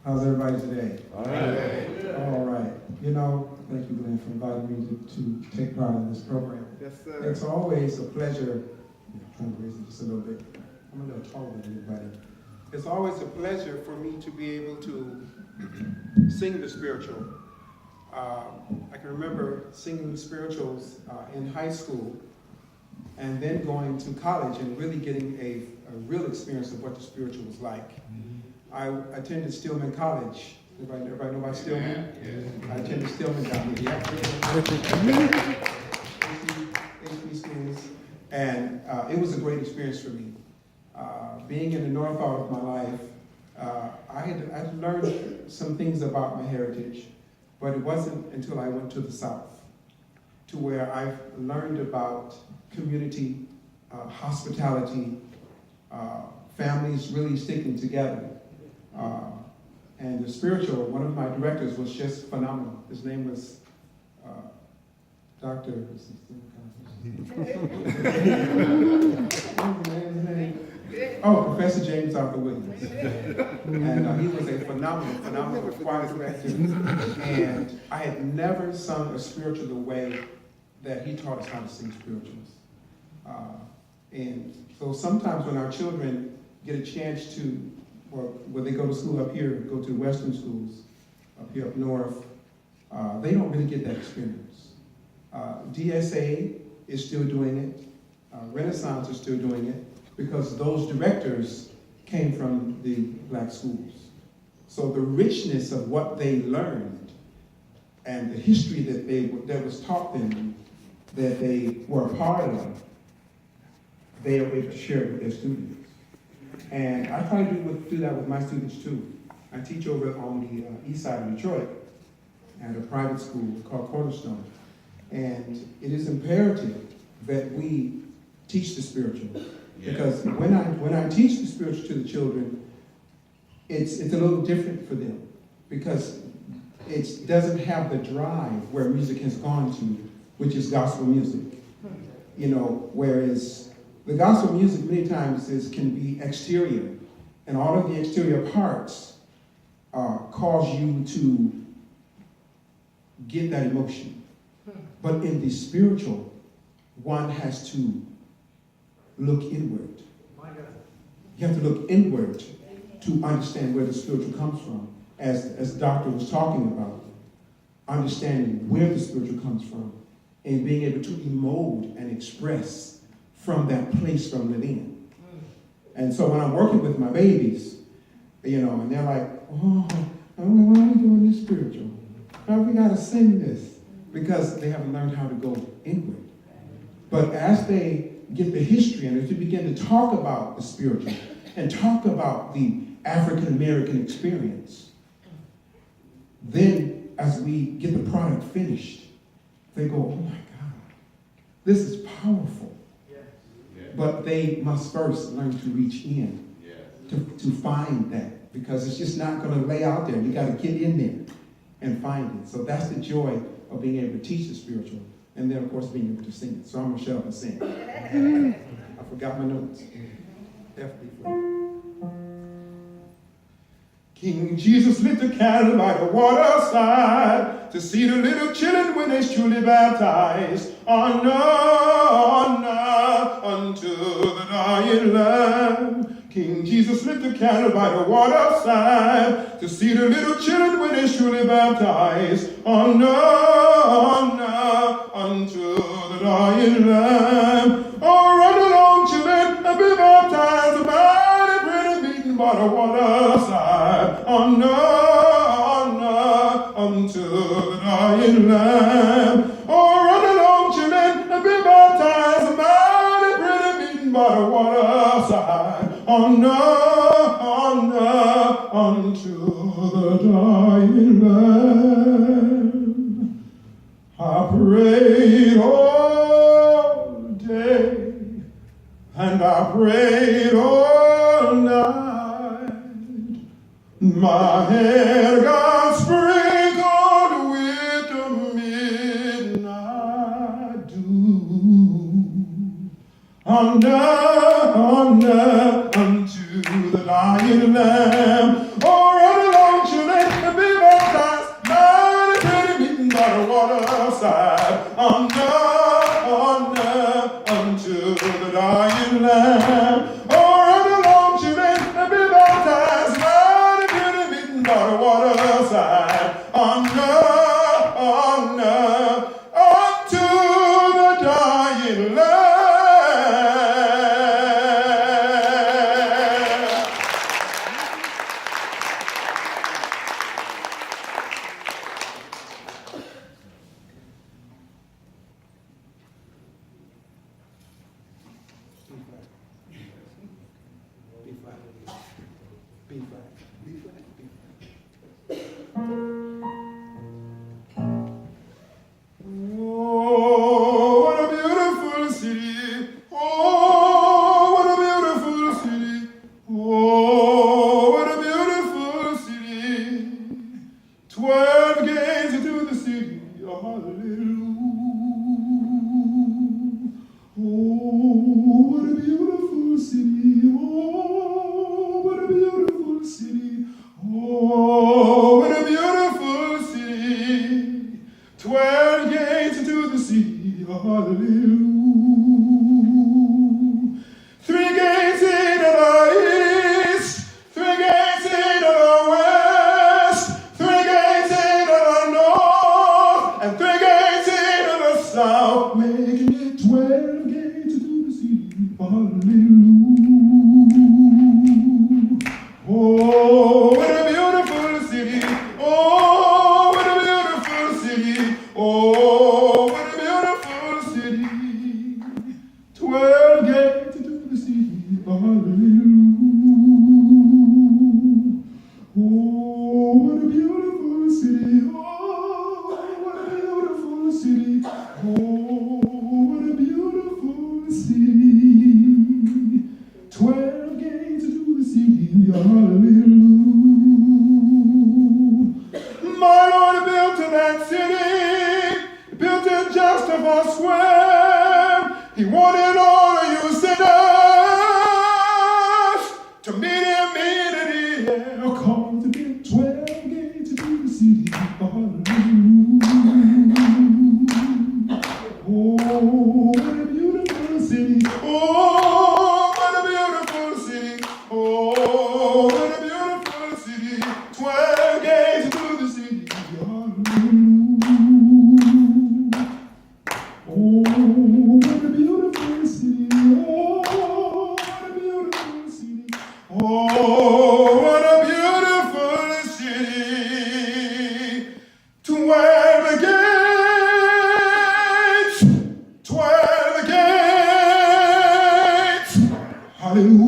How's everybody today? All right. All right. You know, thank you, Glenn, for inviting me to take part in this program. Yes, sir. It's always a pleasure. I'm trying to raise it just a little bit. I'm a little taller than everybody. It's always a pleasure for me to be able to sing the spiritual. I can remember singing spirituals in high school and then going to college and really getting a real experience of what the spiritual was like. I attended Stillman College. Everybody know about Stillman? Yeah. I attended Stillman College. Yeah. HP schools. And it was a great experience for me. Being in the north part of my life, I had learned some things about my heritage, but it wasn't until I went to the south to where I learned about community, hospitality, families really sticking together. And the spiritual, one of my directors was just phenomenal. His name was Dr. Oh, Professor James Arthur Williams. And he was a phenomenal choir director. And I had never sung a spiritual the way that he taught us how to sing spirituals. And so sometimes when our children get a chance to, or when they go to school up here, go to Western schools up here up north, they don't really get that experience. DSA is still doing it. Renaissance is still doing it because those directors came from the black schools. So the richness of what they learned and the history that was taught them, that they were a part of, they are able to share it with their students. And I try to do that with my students too. I teach over on the east side of Detroit at a private school called Cornerstone. And it is imperative that we teach the spiritual. Yeah. Because when I teach the spiritual to the children, it's a little different for them. Because it doesn't have the drive where music has gone to, which is gospel music. You know, whereas the gospel music many times can be exterior. And all of the exterior parts cause you to get that emotion. But in the spiritual, one has to look inward. You have to look inward to understand where the spiritual comes from. As the doctor was talking about, understanding where the spiritual comes from and being able to emote and express from that place from within. And so when I'm working with my babies, you know, and they're like, oh, why are we doing this spiritual? Why we got to sing this? Because they haven't learned how to go inward. But as they get the history and as we begin to talk about the spiritual and talk about the African American experience, then as we get the product finished, they go, oh my God, this is powerful. Yes. But they must first learn to reach in, to find that, because it's just not going to lay out there. You got to get in there and find it. So that's the joy of being able to teach the spiritual, and then of course being able to sing it. So I'm going to shut up and sing. I forgot my notes. King Jesus lit the candle by the waterside to see the little children when they're truly baptized. Honor unto the dying Lamb. King Jesus lit the candle by the waterside to see the little children when they're truly baptized. Honor unto the dying Lamb. Oh, run along, children, and be baptized by the bread and beaten by the waterside. Honor unto the dying Lamb. Oh, run along, children, and be baptized by the bread and beaten by the waterside. Honor unto the dying Lamb. I prayed all day, and I prayed all night. My head got sprinkled with the midnight dew. Honor unto the dying Lamb. Oh, run along, children. Oh, what a beautiful city. Oh, what a beautiful city. Oh, what a beautiful city. 12 gates into the city. Hallelujah. Oh, what a beautiful city. Oh, what a beautiful city. Oh, what a beautiful city. 12 gates into the city. Hallelujah. 3 gates into the east. 3 gates into the west. 3 gates into the north. And 3 gates into the south. Making it 12 gates into the city. Hallelujah. Oh, what a beautiful city. Oh, what a beautiful city. Oh, what a beautiful city. 12 gates into the city. Hallelujah. Oh, what a beautiful city. Oh, what a beautiful city. Oh, what a beautiful city. 12 gates into the city. Hallelujah. My Lord built in that city, built it just for square. He wanted all of you sinners to meet him in the air. Cause to build 12 gates into the city. Hallelujah. Oh, what a beautiful city. Oh, what a beautiful city. Oh, what a beautiful city. 12 gates into the city. Hallelujah. Oh, what a beautiful city. Oh, what a beautiful city. Oh, what a beautiful city. 12 gates. 12 gates. Hallelujah.